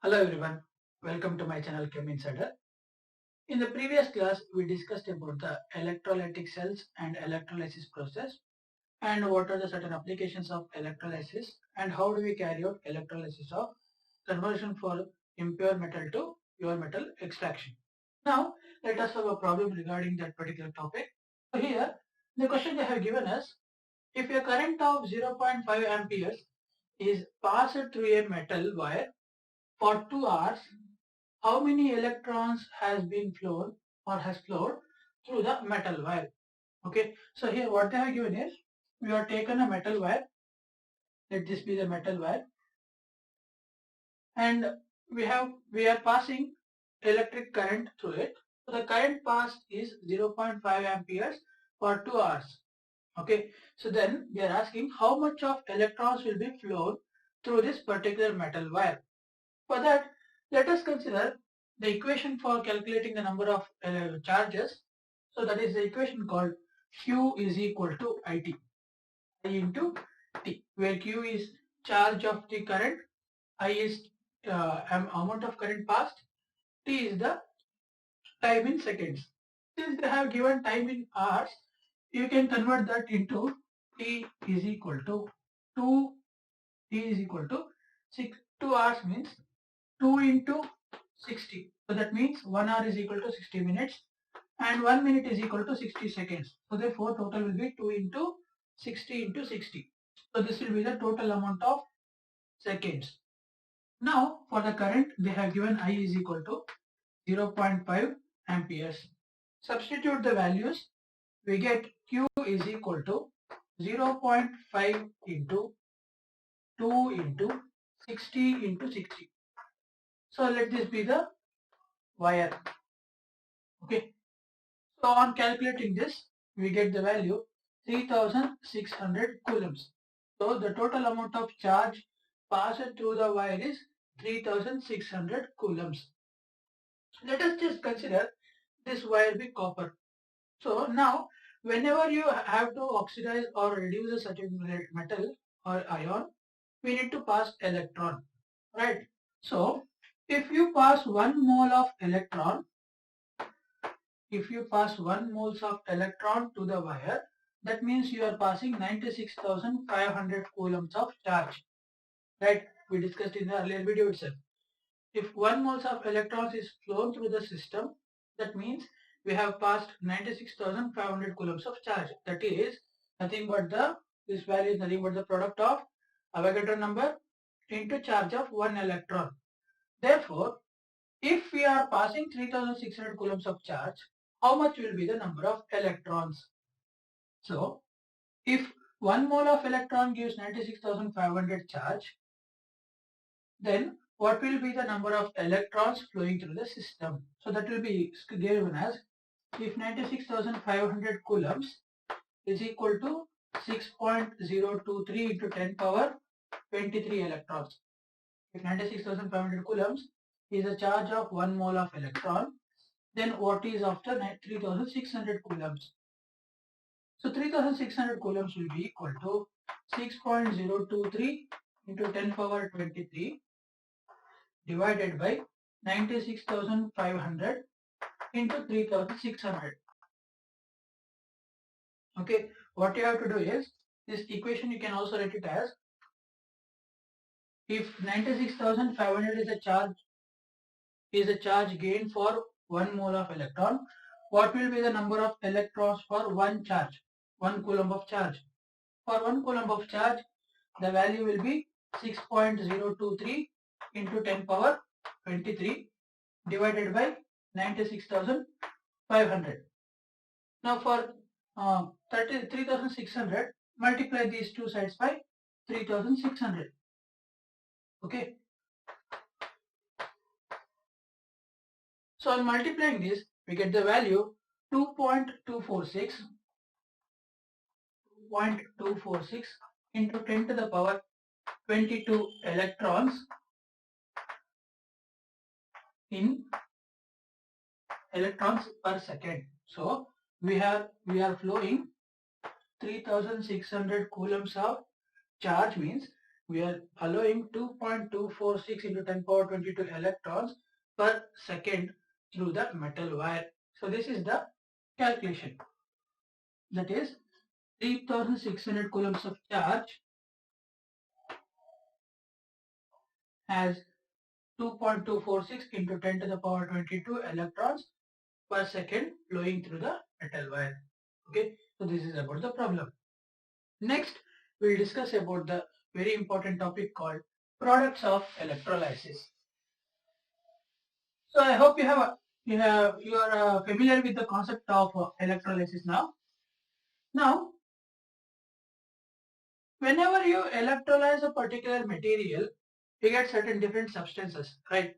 Hello everyone, welcome to my channel Chem Insider. In the previous class, we discussed about the electrolytic cells and electrolysis process and what are the certain applications of electrolysis and how do we carry out electrolysis of conversion for impure metal to pure metal extraction. Now, let us have a problem regarding that particular topic. So here, the question they have given us, if a current of 0.5 amperes is passed through a metal wire for 2 hours, how many electrons has been flown or has flowed through the metal wire. Okay, so here what they have given is, we have taken a metal wire, let this be the metal wire, and we are passing electric current through it. So the current passed is 0.5 amperes for 2 hours. Okay, so then they are asking how much of electrons will be flown through this particular metal wire. For that, let us consider the equation for calculating the number of charges. So that is the equation called Q is equal to IT, I into T, where Q is charge of the current, I is amount of current passed, T is the time in seconds. Since they have given time in hours, you can convert that into T is equal to 2, T is equal to 6. 2 hours means 2 into 60. So that means 1 hour is equal to 60 minutes and 1 minute is equal to 60 seconds. So therefore total will be 2 into 60 into 60. So this will be the total amount of seconds. Now for the current they have given I is equal to 0.5 amperes. Substitute the values, we get Q is equal to 0.5 into 2 into 60 into 60. So let this be the wire. Okay. So on calculating this, we get the value 3600 coulombs. So the total amount of charge passed through the wire is 3600 coulombs. Let us just consider this wire be copper. So now whenever you have to oxidize or reduce a certain metal or ion, we need to pass electron, right? So if you pass 1 mole of electron, if you pass 1 moles of electron to the wire, that means you are passing 96,500 coulombs of charge, right? We discussed in the earlier video itself. If 1 moles of electrons is flown through the system, that means we have passed 96,500 coulombs of charge. That is nothing but this value is nothing but the product of Avogadro number into charge of 1 electron. Therefore, if we are passing 3600 coulombs of charge, how much will be the number of electrons? So, if 1 mole of electron gives 96,500 charge, then what will be the number of electrons flowing through the system? So that will be given as, if 96,500 coulombs is equal to 6.023 into 10 power 23 electrons. If 96,500 coulombs is a charge of 1 mole of electron, then what is after 3600 coulombs? So 3600 coulombs will be equal to 6.023 into 10 power 23 divided by 96,500 into 3600. Okay, what you have to do is, this equation you can also write it as, if 96,500 is a charge gained for 1 mole of electron, what will be the number of electrons for 1 charge, 1 coulomb of charge? For 1 coulomb of charge, the value will be 6.023 into 10 power 23 divided by 96,500. Now for 3600, multiply these two sides by 3600. Okay. So on multiplying this, we get the value 2.246 into 10 to the power 22 electrons in electrons per second. So we are flowing 3600 coulombs of charge, means we are allowing 2.246 into 10 power 22 electrons per second through the metal wire. So this is the calculation. That is 3600 coulombs of charge has 2.246 into 10 to the power 22 electrons per second flowing through the metal wire. Okay, so this is about the problem. Next, we'll discuss about the very important topic called products of electrolysis. So I hope you are familiar with the concept of electrolysis now. Now, whenever you electrolyze a particular material, you get certain different substances, right?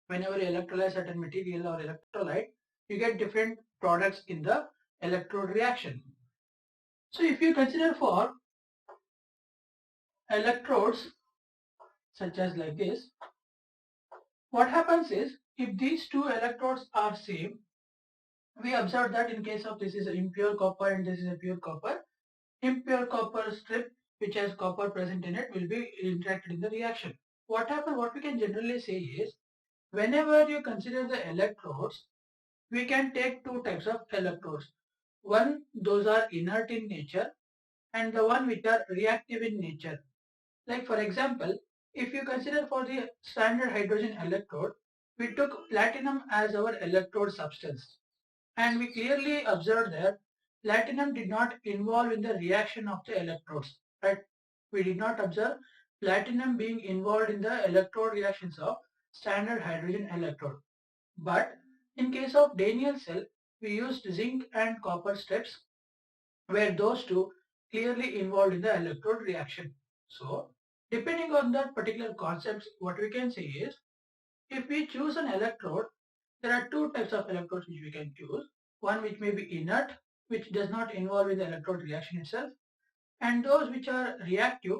Whenever you electrolyze certain material or electrolyte, you get different products in the electrode reaction. So if you consider for electrodes such as like this, what happens is if these two electrodes are same, we observe that in case of this is impure copper and this is a pure copper, impure copper strip which has copper present in it will be interacted in the reaction. What we can generally say is whenever you consider the electrodes, we can take two types of electrodes. One, those are inert in nature, and the one which are reactive in nature. Like for example, if you consider for the standard hydrogen electrode, we took platinum as our electrode substance. And we clearly observed that platinum did not involve in the reaction of the electrodes. Right? We did not observe platinum being involved in the electrode reactions of standard hydrogen electrode. But in case of Daniell cell, we used zinc and copper strips where those two clearly involved in the electrode reaction. So depending on that particular concepts, what we can say is if we choose an electrode, there are two types of electrodes which we can choose. One which may be inert, which does not involve in the electrode reaction itself, and those which are reactive,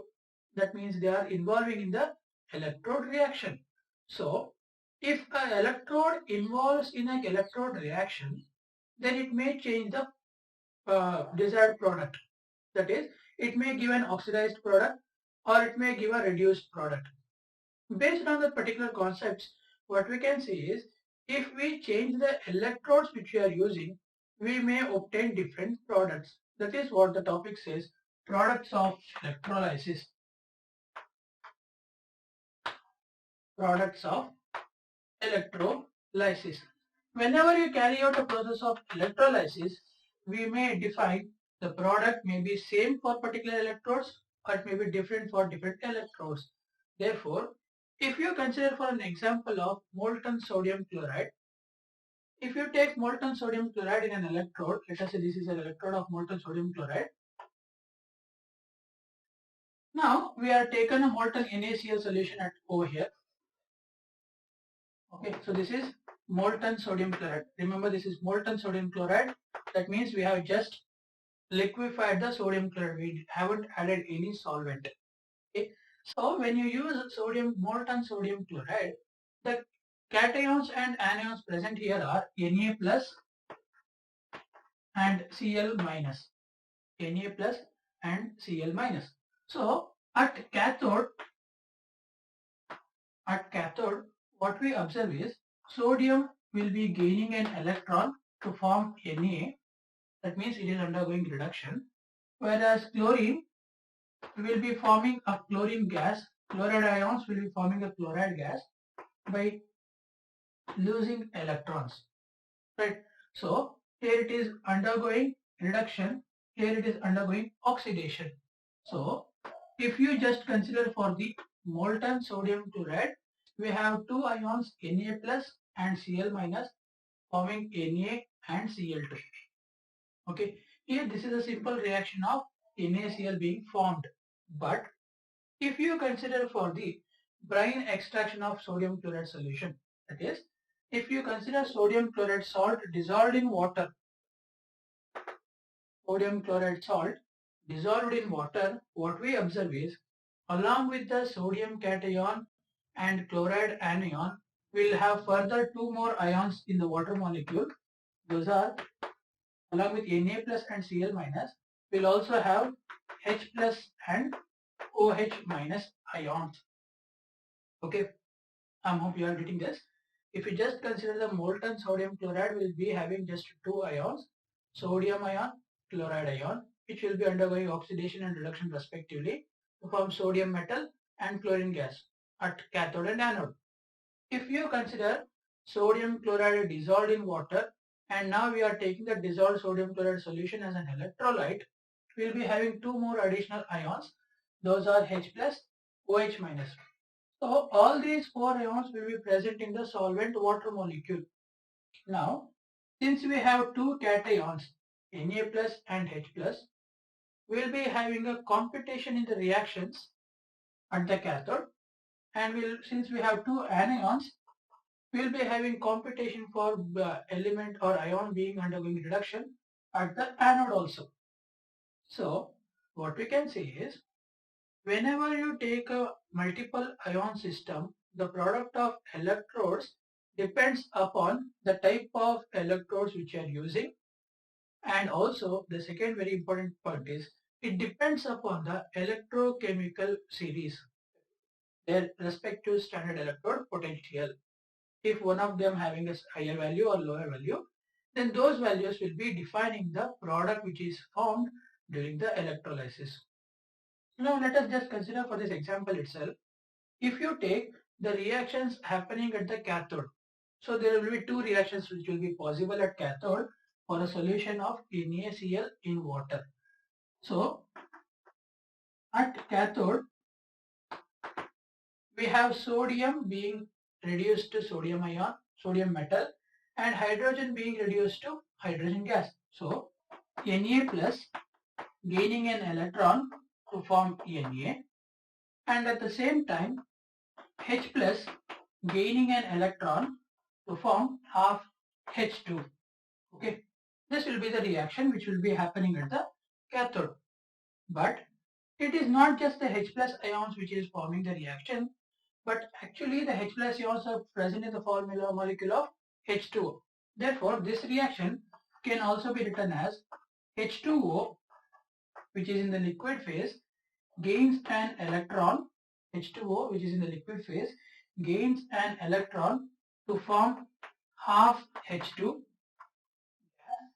that means they are involving in the electrode reaction. So if an electrode involves in an electrode reaction, then it may change the desired product. That is, it may give an oxidized product or it may give a reduced product. Based on the particular concepts, what we can say is if we change the electrodes which we are using, we may obtain different products. That is what the topic says, products of electrolysis. Products of electrolysis. Whenever you carry out a process of electrolysis, we may define the product may be same for particular electrodes or it may be different for different electrodes. Therefore, if you consider for an example of molten sodium chloride, if you take molten sodium chloride in an electrode, let us say this is an electrode of molten sodium chloride. Now we are taken a molten NaCl solution over here. Okay, so this is molten sodium chloride. Remember, this is molten sodium chloride. That means we have just liquefied the sodium chloride. We haven't added any solvent. Okay, so when you use molten sodium chloride, the cations and anions present here are Na plus and Cl minus. Na plus and Cl minus. So at cathode, what we observe is sodium will be gaining an electron to form Na. That means it is undergoing reduction. Whereas chlorine will be forming a chlorine gas. Chloride ions will be forming a chloride gas by losing electrons. Right. So here it is undergoing reduction. Here it is undergoing oxidation. So if you just consider for the molten sodium chloride, we have two ions Na plus and Cl minus forming Na and Cl2. Okay, here this is a simple reaction of NaCl being formed. But if you consider for the brine extraction of sodium chloride solution, that is, if you consider sodium chloride salt dissolved in water, sodium chloride salt dissolved in water, what we observe is along with the sodium cation and chloride anion, we'll have further two more ions in the water molecule. Those are along with Na plus and Cl minus, we'll also have H plus and OH minus ions. Okay, I hope you are getting this. If you just consider the molten sodium chloride will be having just two ions, sodium ion, chloride ion, which will be undergoing oxidation and reduction respectively to form sodium metal and chlorine gas at cathode and anode. If you consider sodium chloride dissolved in water and now we are taking the dissolved sodium chloride solution as an electrolyte, we will be having two more additional ions. Those are H plus, OH minus. So all these four ions will be present in the solvent water molecule. Now, since we have two cations, Na plus and H plus, we will be having a competition in the reactions at the cathode, and since we have two anions, we will be having competition for element or ion being undergoing reduction at the anode also. So what we can say is, whenever you take a multiple ion system, the product of electrodes depends upon the type of electrodes which you are using, and also the second very important point is it depends upon the electrochemical series, their respective standard electrode potential. If one of them having a higher value or lower value, then those values will be defining the product which is formed during the electrolysis. Now let us just consider for this example itself. If you take the reactions happening at the cathode, so there will be two reactions which will be possible at cathode for a solution of NaCl in water. So at cathode, we have sodium being reduced to sodium ion, sodium metal, and hydrogen being reduced to hydrogen gas. So Na plus gaining an electron to form Na, and at the same time H plus gaining an electron to form half H2. Okay, this will be the reaction which will be happening at the cathode. But it is not just the H plus ions which is forming the reaction, but actually the H plus ions are present in the formula molecule of H2O. Therefore, this reaction can also be written as H2O, which is in the liquid phase, gains an electron, H2O, which is in the liquid phase, gains an electron to form half H2 gas,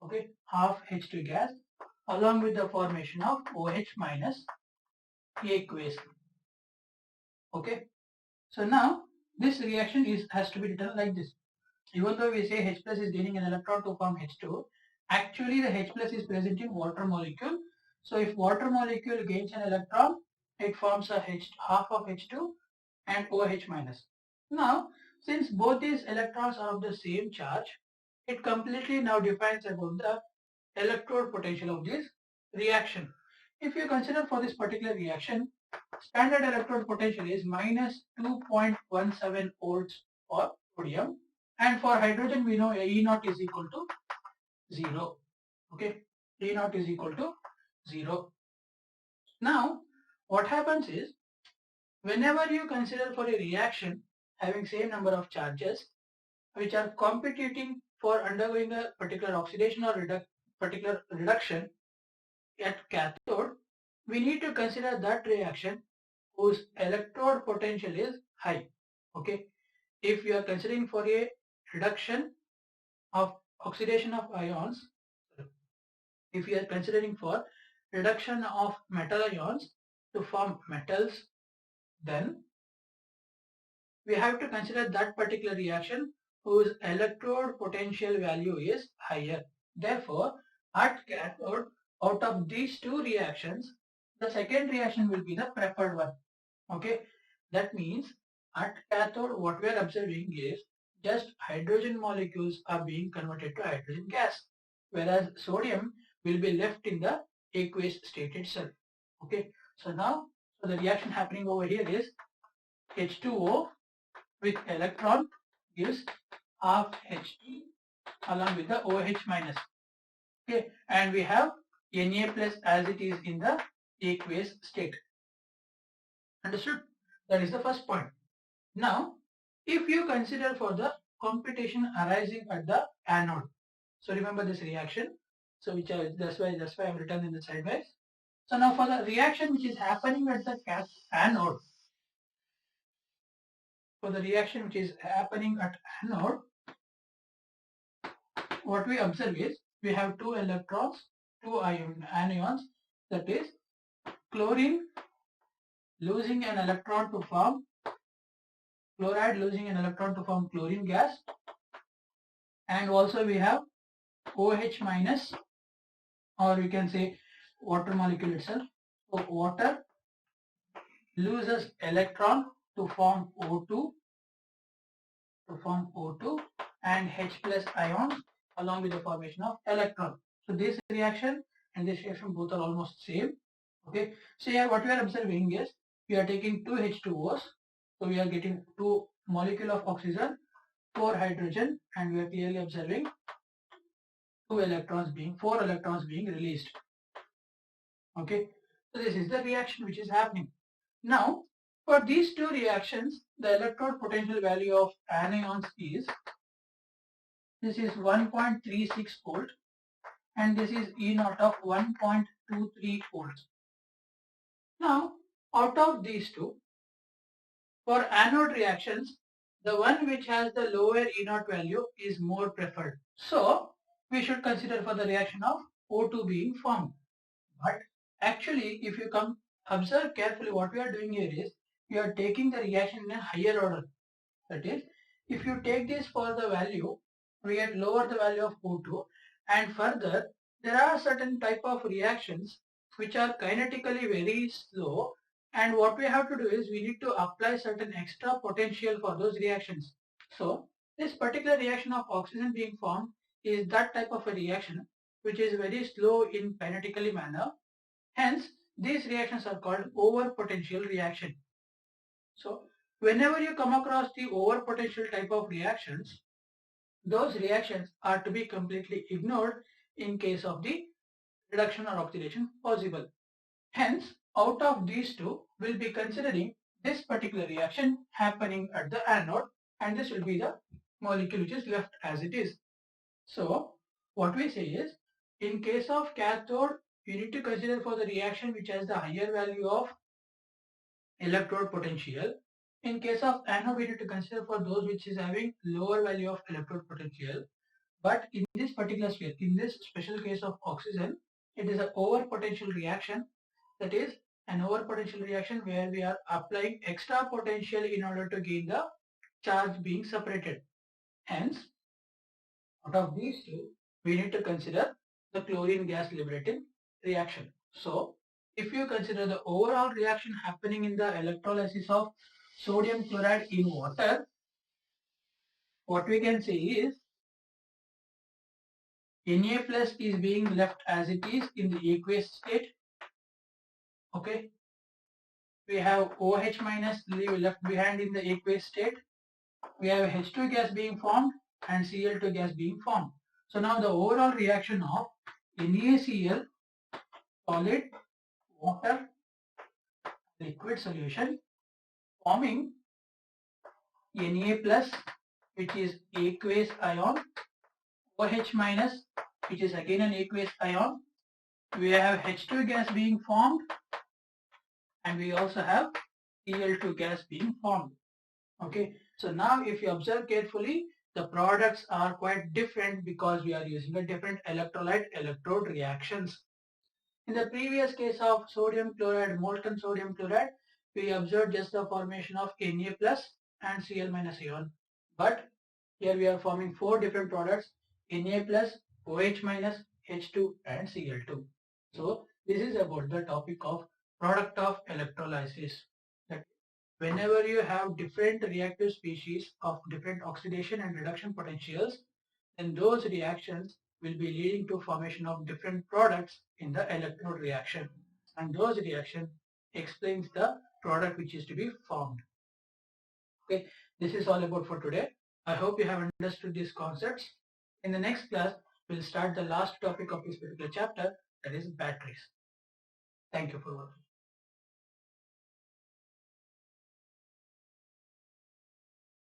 okay, half H2 gas, along with the formation of OH minus aqueous. Okay, so now this reaction has to be written like this. Even though we say H plus is gaining an electron to form H2, actually the H plus is present in water molecule. So if water molecule gains an electron, it forms a half of H2 and OH minus. Now, since both these electrons are of the same charge, it completely now defines about the electrode potential of this reaction. If you consider for this particular reaction, standard electrode potential is minus 2.17 volts for sodium, and for hydrogen we know E naught is equal to 0. Okay, E naught is equal to 0. Now what happens is, whenever you consider for a reaction having same number of charges which are competing for undergoing a particular oxidation or particular reduction at cathode, we need to consider that reaction whose electrode potential is high. Okay, if we are considering for a reduction of oxidation of ions, if we are considering for reduction of metal ions to form metals, then we have to consider that particular reaction whose electrode potential value is higher. Therefore, at cathode, out of these two reactions, the second reaction will be the preferred one. Okay, that means at cathode what we are observing is just hydrogen molecules are being converted to hydrogen gas, whereas sodium will be left in the aqueous state itself. Okay, so now the reaction happening over here is H2O with electron gives half H2 along with the OH minus. Okay, and we have Na plus as it is in the aqueous state. Understood? That is the first point. Now, if you consider for the competition arising at the anode, so remember this reaction. So that's why I've written in the sidewise. So now for the reaction which is happening at the anode, for the reaction which is happening at anode, what we observe is we have two electrons, two anions, that is chlorine losing an electron to form chloride, losing an electron to form chlorine gas, and also we have OH minus, or we can say water molecule itself. So water loses electron to form O2, and H plus ion along with the formation of electron. So this reaction and this reaction both are almost same. Okay, so here what we are observing is we are taking two H2Os, so we are getting two molecule of oxygen, 4 hydrogen, and we are clearly observing 4 electrons being released. Okay, so this is the reaction which is happening. Now for these two reactions, the electrode potential value of anions is, this is 1.36 volt and this is E naught of 1.23 volts. Now out of these two, for anode reactions, the one which has the lower E naught value is more preferred. So we should consider for the reaction of O2 being formed. But actually, if you observe carefully, what we are doing here is we are taking the reaction in a higher order. That is, if you take this for the value, we get lower the value of O2, and further there are certain type of reactions which are kinetically very slow, and what we have to do is we need to apply certain extra potential for those reactions. So this particular reaction of oxygen being formed is that type of a reaction which is very slow in kinetically manner. Hence, these reactions are called over-potential reaction. So, whenever you come across the over-potential type of reactions, those reactions are to be completely ignored in case of the reduction or oxidation possible. Hence, out of these two, we'll be considering this particular reaction happening at the anode, and this will be the molecule which is left as it is. So, what we say is, in case of cathode, you need to consider for the reaction which has the higher value of electrode potential. In case of anode, we need to consider for those which is having lower value of electrode potential. But in this particular case, in this special case of oxygen, it is an over potential reaction. That is an over potential reaction where we are applying extra potential in order to gain the charge being separated. Hence, out of these two, we need to consider the chlorine gas liberating reaction. So, if you consider the overall reaction happening in the electrolysis of sodium chloride in water, what we can say is Na plus is being left as it is in the aqueous state. Okay. We have OH minus left behind in the aqueous state. We have H2 gas being formed and Cl2 gas being formed. So now the overall reaction of NaCl, solid, water, liquid solution forming Na plus, which is aqueous ion, OH minus, which is again an aqueous ion. We have H2 gas being formed and we also have Cl2 gas being formed. Okay, so now if you observe carefully, the products are quite different because we are using a different electrolyte electrode reactions. In the previous case of sodium chloride, molten sodium chloride, we observed just the formation of Na plus and Cl minus ion. But here we are forming 4 different products: Na plus, OH minus, H2 and Cl2. So this is about the topic of product of electrolysis. That whenever you have different reactive species of different oxidation and reduction potentials, then those reactions will be leading to formation of different products in the electrode reaction, and those reaction explains the product which is to be formed. Okay, this is all about for today. I hope you have understood these concepts. In the next class, we'll start the last topic of this particular chapter, that is batteries. Thank you for watching.